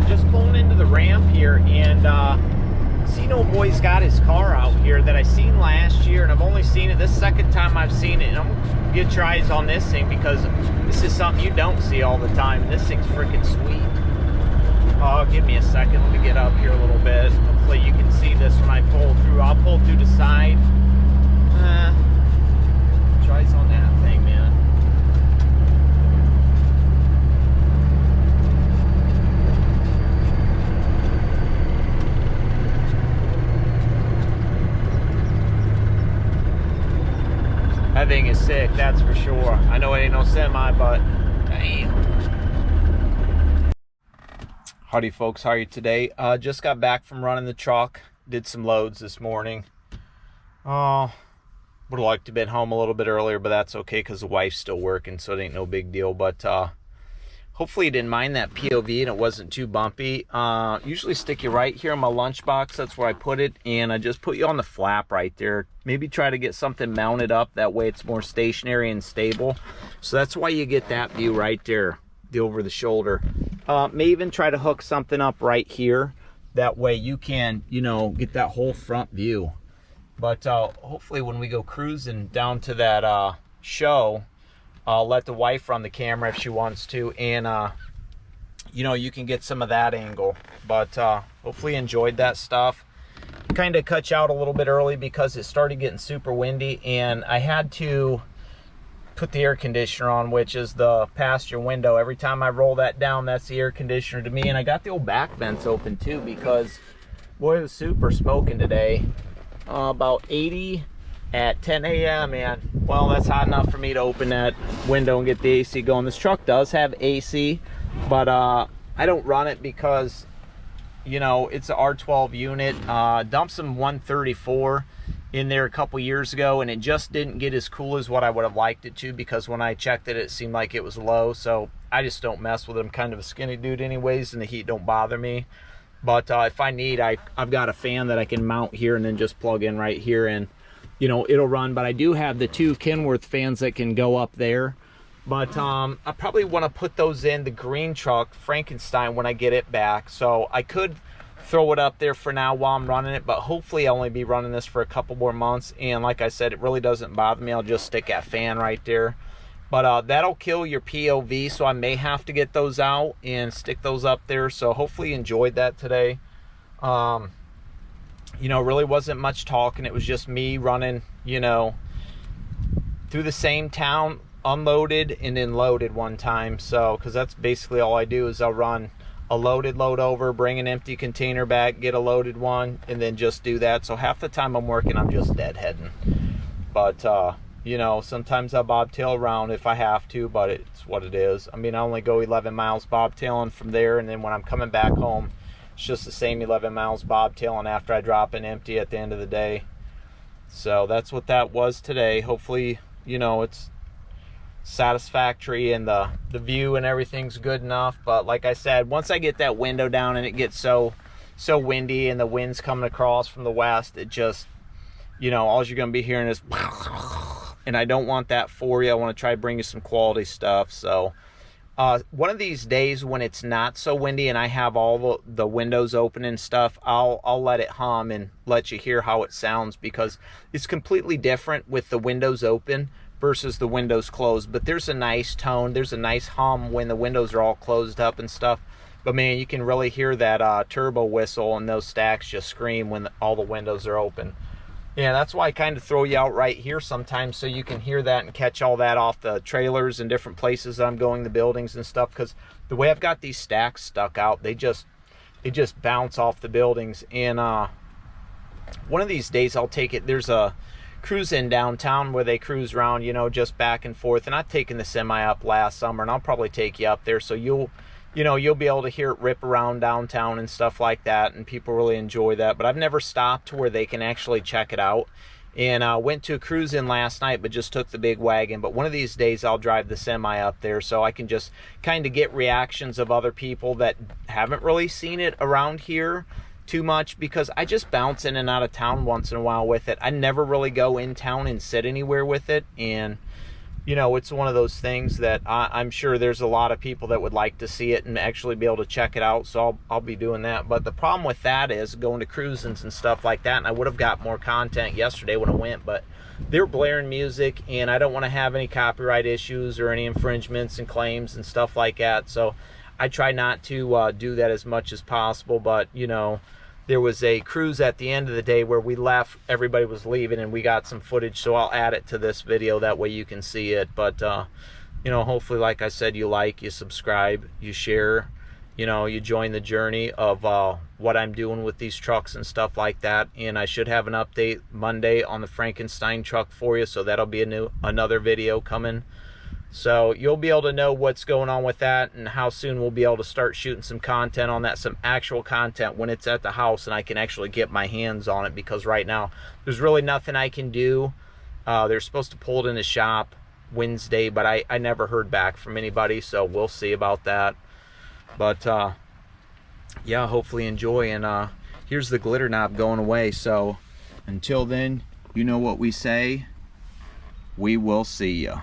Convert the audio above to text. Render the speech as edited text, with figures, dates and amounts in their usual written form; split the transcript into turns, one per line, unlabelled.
just pulling into the ramp here, and seen old boy's got his car out here that I seen last year, and I've only seen it this second time I've seen it. And I'm gonna get your eyes on this thing because this is something you don't see all the time. This thing's freaking sweet. Oh, give me a second. Let me get up here a little bit. Hopefully you can see this when I pull through. I'll pull through the side. Tries on that thing, man. That thing is sick, that's for sure. I know it ain't no semi, but damn. Howdy folks, how are you today? Just got back from running the truck. Did some loads this morning. Would have liked to have been home a little bit earlier, but that's okay because the wife's still working, so it ain't no big deal. But hopefully you didn't mind that POV and it wasn't too bumpy. Usually stick you right here in my lunchbox. That's where I put it, and I just put you on the flap right there. Maybe try to get something mounted up. That way it's more stationary and stable. So that's why you get that view right there, the over the shoulder. May even try to hook something up right here. That way you can, you know, get that whole front view. But hopefully when we go cruising down to that show, I'll let the wife run the camera if she wants to, and you know, you can get some of that angle. But hopefully you enjoyed that stuff. Kind of cut you out a little bit early because it started getting super windy, and I had to put the air conditioner on, which is the passenger window. Every time I roll that down, that's the air conditioner to me. And I got the old back vents open too because boy, it was super smoking today. About 80 at 10 a.m. man. Well, that's hot enough for me to open that window and get the AC going. This truck does have AC, but I don't run it because, you know, it's an R12 unit. Dumped some 134 in there a couple years ago, and it just didn't get as cool as what I would have liked it to, because when I checked it, it seemed like it was low. So I just don't mess with it. I'm kind of a skinny dude anyways, and the heat don't bother me. But if I need, I've got a fan that I can mount here and then just plug in right here, and you know, it'll run. But I do have the two Kenworth fans that can go up there. But I probably want to put those in the green truck Frankenstein when I get it back. So I could throw it up there for now while I'm running it, but hopefully I'll only be running this for a couple more months. And like I said, it really doesn't bother me. I'll just stick that fan right there. But that'll kill your POV, so I may have to get those out and stick those up there. So hopefully you enjoyed that today. You know, really wasn't much talking. It was just me running, you know, through the same town, unloaded and then loaded one time. So, because that's basically all I do is I'll run a loaded load over, bring an empty container back, get a loaded one, and then just do that. So half the time I'm working, I'm just deadheading. But, you know, sometimes I bobtail around if I have to, but it's what it is. I mean, I only go 11 miles bobtailing from there, and then when I'm coming back home, it's just the same 11 miles bobtailing after I drop an empty at the end of the day. So that's what that was today. Hopefully, you know, it's satisfactory and the view and everything's good enough. But like I said, once I get that window down and it gets so windy and the wind's coming across from the west, it just, you know, all you're going to be hearing is and I don't want that for you. I want to try to bring you some quality stuff. So one of these days when it's not so windy and I have all the windows open and stuff, I'll let it hum and let you hear how it sounds, because it's completely different with the windows open versus the windows closed. But there's a nice tone, there's a nice hum when the windows are all closed up and stuff. But man, you can really hear that turbo whistle and those stacks just scream when all the windows are open. Yeah, that's why I kind of throw you out right here sometimes, so you can hear that and catch all that off the trailers and different places that I'm going, the buildings and stuff. Because the way I've got these stacks stuck out, they just bounce off the buildings. And one of these days I'll take it. There's a cruise in downtown where they cruise around, you know, just back and forth. And I've taken the semi up last summer, and I'll probably take you up there, so you'll be able to hear it rip around downtown and stuff like that, and people really enjoy that. But I've never stopped to where they can actually check it out. And went to a cruise in last night, but just took the big wagon. But one of these days I'll drive the semi up there, so I can just kind of get reactions of other people that haven't really seen it around here too much, because I just bounce in and out of town once in a while with it. I never really go in town and sit anywhere with it. And you know, it's one of those things that I'm sure there's a lot of people that would like to see it and actually be able to check it out, so I'll be doing that. But the problem with that is going to cruisings and stuff like that, and I would have got more content yesterday when I went, but they're blaring music, and I don't want to have any copyright issues or any infringements and claims and stuff like that, so I try not to do that as much as possible. But, you know, there was a cruise at the end of the day where we left, everybody was leaving, and we got some footage, so I'll add it to this video, that way you can see it. But you know, hopefully, like I said, you like, you subscribe, you share, you know, you join the journey of what I'm doing with these trucks and stuff like that. And I should have an update Monday on the Frankenstein truck for you, so that'll be another video coming. So you'll be able to know what's going on with that and how soon we'll be able to start shooting some content on that, some actual content when it's at the house and I can actually get my hands on it, because right now there's really nothing I can do. They're supposed to pull it in the shop Wednesday, but I never heard back from anybody, so we'll see about that. But yeah, hopefully enjoy. And here's the glitter knob going away, so until then, you know what we say, we will see ya.